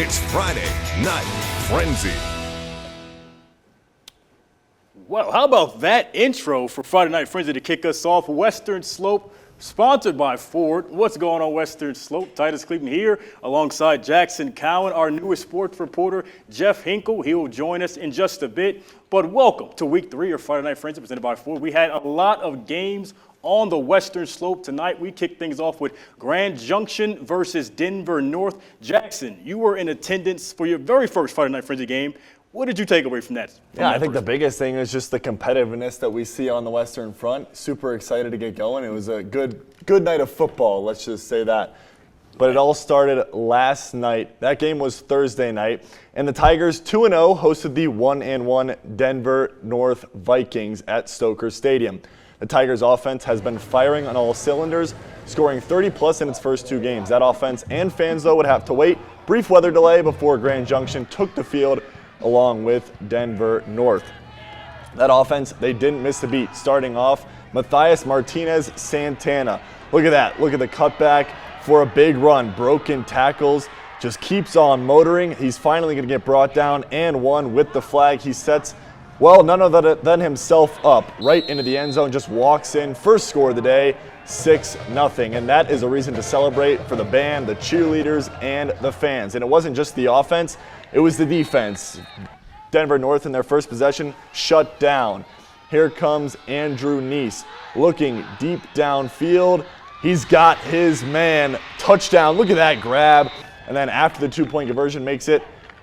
It's Friday Night Frenzy. Well, how about that intro for Friday Night Frenzy to kick us off? Western Slope, sponsored by Ford. What's going on, Western Slope? Titus Cleveland here, alongside Jackson Cowan, our newest sports reporter, Jeff Hinkle. He will join us in just a bit. But welcome to Week 3 of Friday Night Frenzy, presented by Ford. We had a lot of games on the Western Slope tonight. We kicked things off with Grand Junction versus Denver North. Jackson, you were in attendance for your very first Friday Night Frenzy game. What did you take away from that? I think the biggest thing is just the competitiveness that we see on the Western Front. Super excited to get going. It was a good night of football, let's just say that. But it all started last night. That game was Thursday night, and the Tigers 2-0 hosted the 1-1 Denver North Vikings at Stoker Stadium. The Tigers offense has been firing on all cylinders, scoring 30-plus in its first two games. That offense and fans, though, would have to wait. Brief weather delay before Grand Junction took the field along with Denver North. That offense, they didn't miss a beat. Starting off, Matthias Martinez Santana. Look at that. Look at the cutback for a big run. Broken tackles, just keeps on motoring. He's finally going to get brought down and won with the flag. He sets, well, none other than himself up right into the end zone. Just walks in. First score of the day, 6-0. And that is a reason to celebrate for the band, the cheerleaders, and the fans. And it wasn't just the offense. It was the defense. Denver North in their first possession shut down. Here comes Andrew Neese looking deep downfield. He's got his man. Touchdown. Look at that grab. And then after the two-point conversion makes it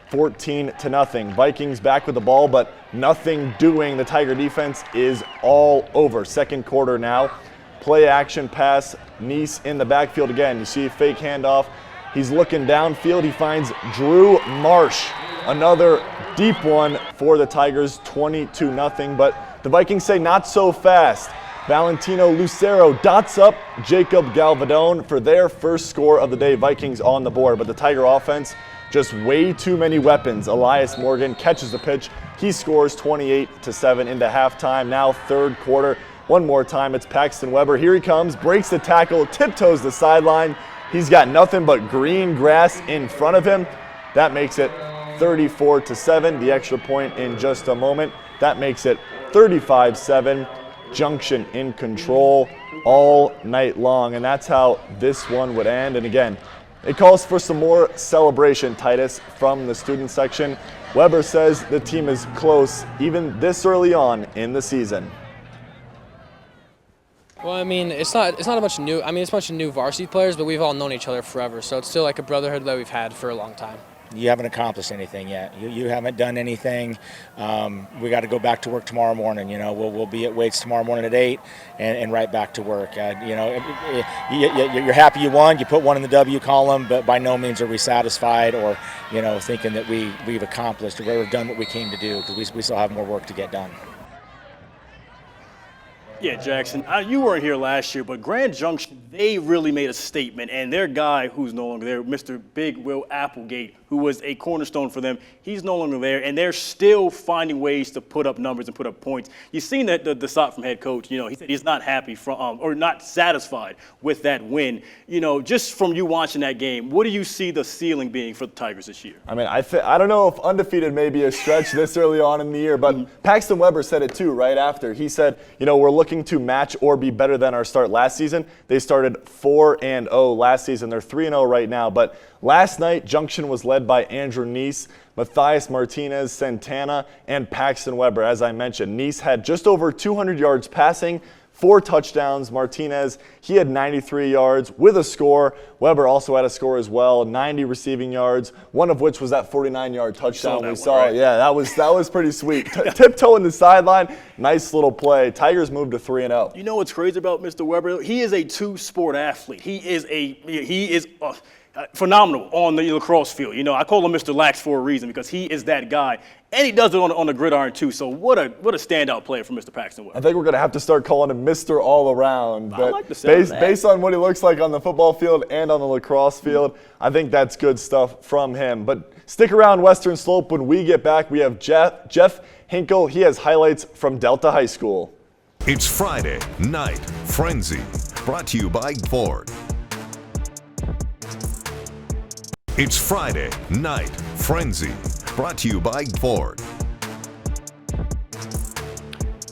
14-0. Vikings back with the ball, but nothing doing. The Tiger defense is all over. Second quarter now. Play action pass. Neese in the backfield again. You see a fake handoff. He's looking downfield. He finds Drew Marsh. Another deep one for the Tigers, 22-0. But the Vikings say not so fast. Valentino Lucero dots up Jacob Galvadone for their first score of the day. Vikings on the board. But the Tiger offense, just way too many weapons. Elias Morgan catches the pitch. He scores 28-7 into halftime. Now third quarter. One more time, it's Paxton Weber. Here he comes, breaks the tackle, tiptoes the sideline. He's got nothing but green grass in front of him. That makes it 34-7. The extra point in just a moment. That makes it 35-7. Junction in control all night long. And that's how this one would end. And again, it calls for some more celebration, Titus, from the student section. Weber says the team is close even this early on in the season. Well, I mean, it's not a bunch of new. I mean, it's a bunch of new varsity players, but we've all known each other forever. So it's still like a brotherhood that we've had for a long time. You haven't accomplished anything yet. You haven't done anything. We got to go back to work tomorrow morning. You know, we'll be at weights tomorrow morning at 8 and right back to work. You know, you're happy you won. You put one in the W column, but by no means are we satisfied or, you know, thinking that we've accomplished or we've done what we came to do, because we still have more work to get done. Yeah, Jackson, you weren't here last year, but Grand Junction, they really made a statement, and their guy who's no longer there, Mr. Big Will Applegate, who was a cornerstone for them, he's no longer there, and they're still finding ways to put up numbers and put up points. You've seen that the shot from head coach, you know, he said he's not happy from or not satisfied with that win. You know, just from you watching that game, what do you see the ceiling being for the Tigers this year? I mean, I don't know if undefeated may be a stretch this early on in the year, but Paxton Weber said it too right after. He said, you know, we're looking to match or be better than our start last season. They started 4-0 last season. They're 3-0 right now, but last night, Junction was led by Andrew Neese, Matthias Martinez Santana, and Paxton Weber. As I mentioned, Neese had just over 200 yards passing, 4 touchdowns. Martinez, he had 93 yards with a score. Weber also had a score as well, 90 receiving yards, one of which was that 49-yard touchdown we saw. Right? Yeah, that was pretty sweet. Tiptoeing the sideline, nice little play. Tigers moved to 3-0. You know what's crazy about Mr. Weber? He is a two-sport athlete. He is phenomenal on the lacrosse field. You know, I call him Mr. Lax for a reason, because he is that guy. And he does it on the gridiron too. So what a standout player for Mr. Paxton Weber. I think we're going to have to start calling him Mr. All Around. I like the sound of that. Based on what he looks like on the football field and on the lacrosse field, I think that's good stuff from him. But stick around, Western Slope. When we get back, we have Jeff Hinkle. He has highlights from Delta High School. It's Friday Night Frenzy, brought to you by Ford. It's Friday Night Frenzy. Brought to you by Ford.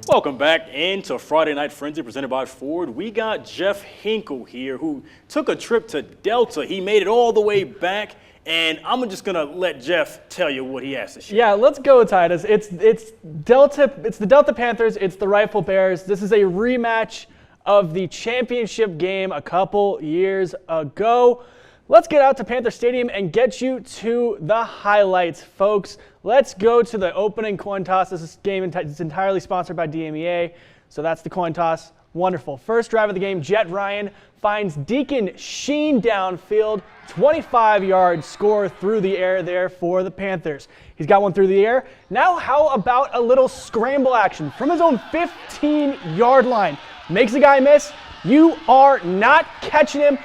Welcome back into Friday Night Frenzy presented by Ford. We got Jeff Hinkle here who took a trip to Delta. He made it all the way back, and I'm just going to let Jeff tell you what he has to share. Yeah, let's go, Titus. It's the Delta Panthers, it's the Rifle Bears. This is a rematch of the championship game a couple years ago. Let's get out to Panther Stadium and get you to the highlights, folks. Let's go to the opening coin toss. This game is entirely sponsored by DMEA, so that's the coin toss. Wonderful. First drive of the game, Jet Ryan finds Deacon Sheen downfield, 25-yard score through the air there for the Panthers. He's got one through the air. Now how about a little scramble action from his own 15-yard line? Makes the guy miss. You are not catching him.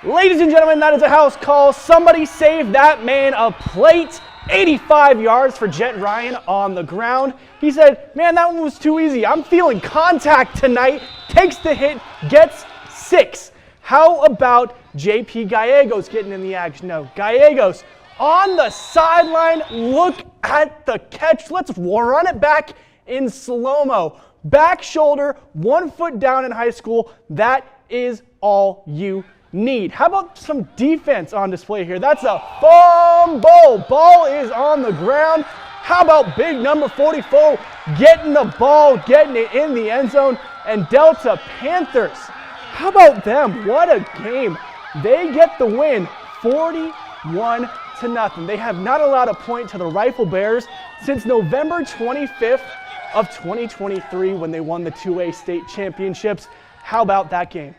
Ladies and gentlemen, that is a house call. Somebody save that man a plate. 85 yards for Jet Ryan on the ground. He said, man, that one was too easy. I'm feeling contact tonight. Takes the hit, gets 6. How about JP Gallegos getting in the action? No, Gallegos on the sideline. Look at the catch. Let's run it back in slow-mo. Back shoulder, 1 foot down in high school. That is all you need. How about some defense on display here? That's a fumble. Ball is on the ground. How about big number 44 getting the ball, getting it in the end zone? And Delta Panthers, how about them? What a game. They get the win 41-0. They have not allowed a point to the Rifle Bears since November 25th of 2023 when they won the 2A state championships. How about that game?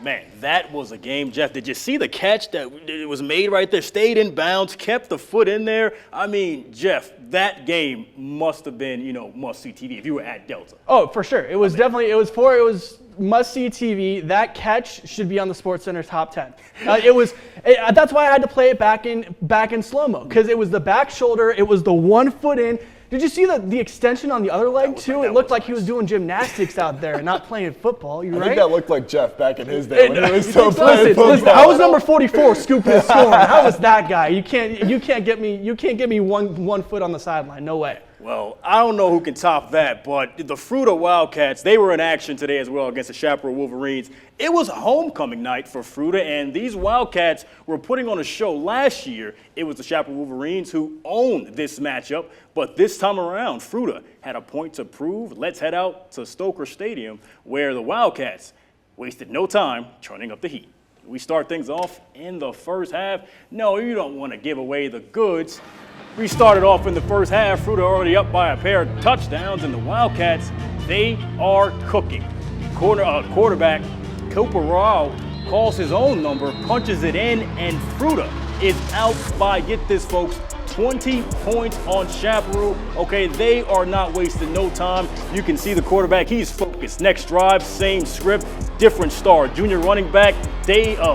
Man, that was a game, Jeff. Did you see the catch that was made right there? Stayed in bounds, kept the foot in there. I mean, Jeff, that game must have been, must-see TV if you were at Delta. Oh, for sure. It was it was must-see TV. That catch should be on the SportsCenter top 10. That's why I had to play it back in slow-mo, because it was the back shoulder. It was the 1 foot in. Did you see the extension on the other leg, too? It looked like he was doing gymnastics out there and not playing football. You right? I think that looked like Jeff back in his day when he was still playing football. Listen, I was number 44 scooping and scoring. How was that guy? You can't get me one foot on the sideline. No way. Well, I don't know who can top that, but the Fruita Wildcats, they were in action today as well against the Chaparral Wolverines. It was homecoming night for Fruita, and these Wildcats were putting on a show last year. It was the Chaparral Wolverines who owned this matchup, but this time around, Fruita had a point to prove. Let's head out to Stoker Stadium, where the Wildcats wasted no time turning up the heat. We start things off in the first half. No, you don't want to give away the goods. We started off in the first half. Fruita already up by a pair of touchdowns, and the Wildcats, they are cooking. Quarterback Cooper Rao calls his own number, punches it in, and Fruita is out by, get this, folks, 20 points on Chaparral. Okay, they are not wasting no time. You can see the quarterback, he's focused. Next drive, same script, different star. Junior running back,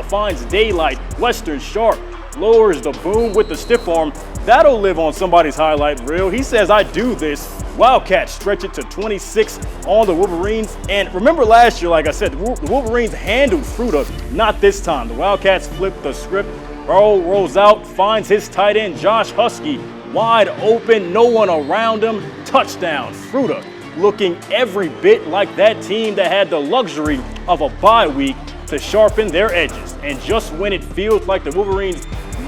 finds daylight. Western Sharp lowers the boom with the stiff arm. That'll live on somebody's highlight reel. He says, I do this. Wildcats stretch it to 26 on the Wolverines. And remember last year, like I said, the Wolverines handled Fruita. Not this time. The Wildcats flipped the script. Burrow rolls out, finds his tight end, Josh Husky, wide open, no one around him. Touchdown. Fruita looking every bit like that team that had the luxury of a bye week to sharpen their edges. And just when it feels like the Wolverines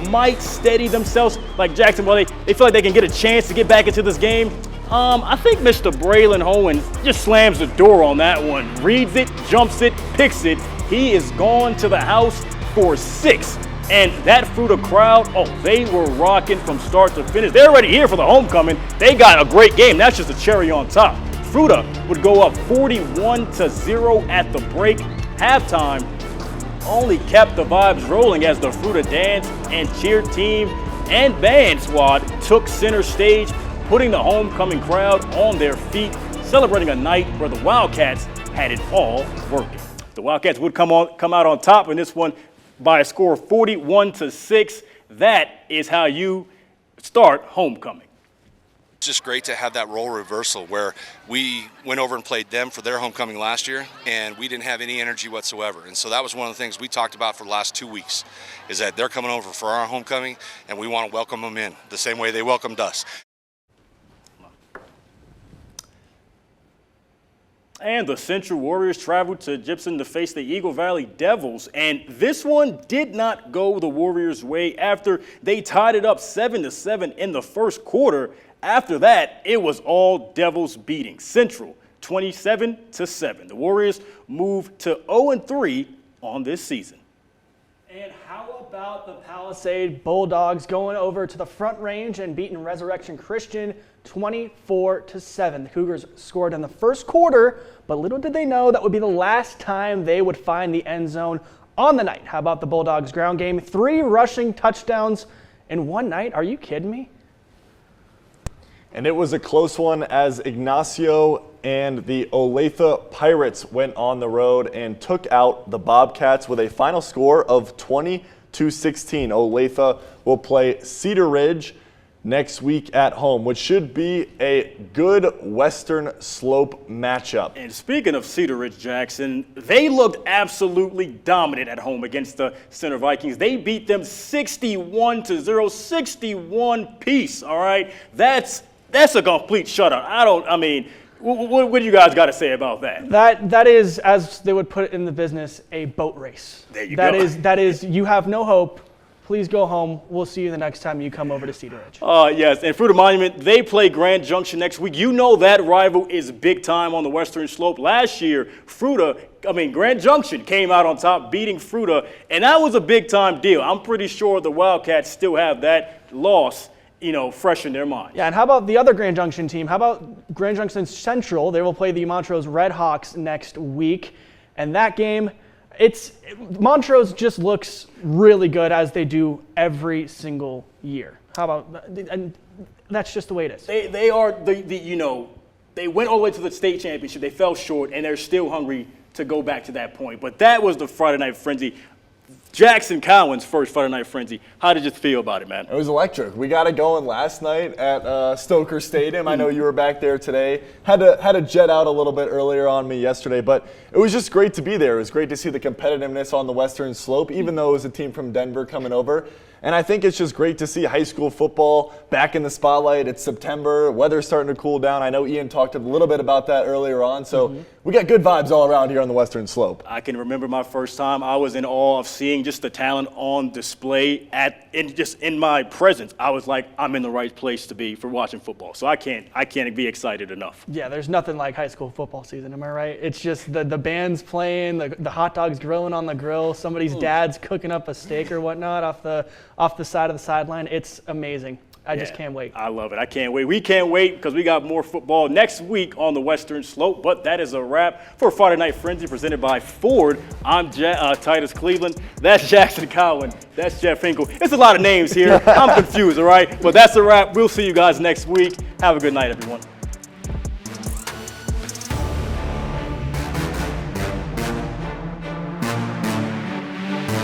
might steady themselves, like Jacksonville, they feel like they can get a chance to get back into this game, I think Mr. Braylon Owens just slams the door on that one. Reads it, jumps it, picks it. He is gone to the house for 6. And that Fruita crowd, they were rocking from start to finish. They're already here for the homecoming. They got a great game. That's just a cherry on top. Fruita would go up 41-0 at the break. Halftime only kept the vibes rolling as the Fruita dance and cheer team and band squad took center stage, putting the homecoming crowd on their feet, celebrating a night where the Wildcats had it all working. The Wildcats would come out on top in this one by a score of 41-6. That is how you start homecoming. It's just great to have that role reversal where we went over and played them for their homecoming last year, and we didn't have any energy whatsoever. And so that was one of the things we talked about for the last 2 weeks, is that they're coming over for our homecoming, and we want to welcome them in the same way they welcomed us. And the Central Warriors traveled to Gibson to face the Eagle Valley Devils. And this one did not go the Warriors' way after they tied it up 7-7 in the first quarter. After that, it was all Devils beating Central 27-7. The Warriors moved to 0-3 on this season. And how about the Palisade Bulldogs going over to the Front Range and beating Resurrection Christian 24-7. The Cougars scored in the first quarter, but little did they know that would be the last time they would find the end zone on the night. How about the Bulldogs ground game? 3 rushing touchdowns in one night. Are you kidding me? And it was a close one as Ignacio and the Olathe Pirates went on the road and took out the Bobcats with a final score of 20-16. Olathe will play Cedar Ridge next week at home, which should be a good Western Slope matchup. And speaking of Cedar Ridge, Jackson, they looked absolutely dominant at home against the Center Vikings. They beat them 61-0, 61 piece, all right? That's a complete shutout. What do you guys got to say about that? That is, as they would put it in the business, a boat race. There you go. That is, you have no hope. Please go home. We'll see you the next time you come over to Cedar Ridge. Yes, and Fruita Monument, they play Grand Junction next week. You know that rival is big time on the Western Slope. Last year, Grand Junction came out on top, beating Fruita, and that was a big time deal. I'm pretty sure the Wildcats still have that loss, fresh in their mind. Yeah, and how about the other Grand Junction team? How about Grand Junction Central? They will play the Montrose Redhawks next week, and that game, Montrose just looks really good, as they do every single year. How about, and that's just the way it is. They are they went all the way to the state championship. They fell short, and they're still hungry to go back to that point. But that was the Friday Night Frenzy. Jackson Cowan's first Friday Night Frenzy. How did you feel about it, man? It was electric. We got it going last night at Stoker Stadium. I know you were back there today. Had to jet out a little bit earlier on me yesterday, but it was just great to be there. It was great to see the competitiveness on the Western Slope, even though it was a team from Denver coming over. And I think it's just great to see high school football back in the spotlight. It's September. Weather's starting to cool down. I know Ian talked a little bit about that earlier on. So we got good vibes all around here on the Western Slope. I can remember my first time. I was in awe of seeing just the talent on display in my presence. I was like, I'm in the right place to be for watching football. So I can't be excited enough. Yeah, there's nothing like high school football season. Am I right? It's just the band's playing, the hot dogs grilling on the grill, somebody's dad's cooking up a steak or whatnot off the side of the sideline. It's amazing. I just can't wait. I love it. I can't wait. We can't wait because we got more football next week on the Western Slope. But that is a wrap for Friday Night Frenzy presented by Ford. I'm Titus Cleveland. That's Jackson Cowan. That's Jeff Hinkle. It's a lot of names here. I'm confused, all right? But that's a wrap. We'll see you guys next week. Have a good night, everyone.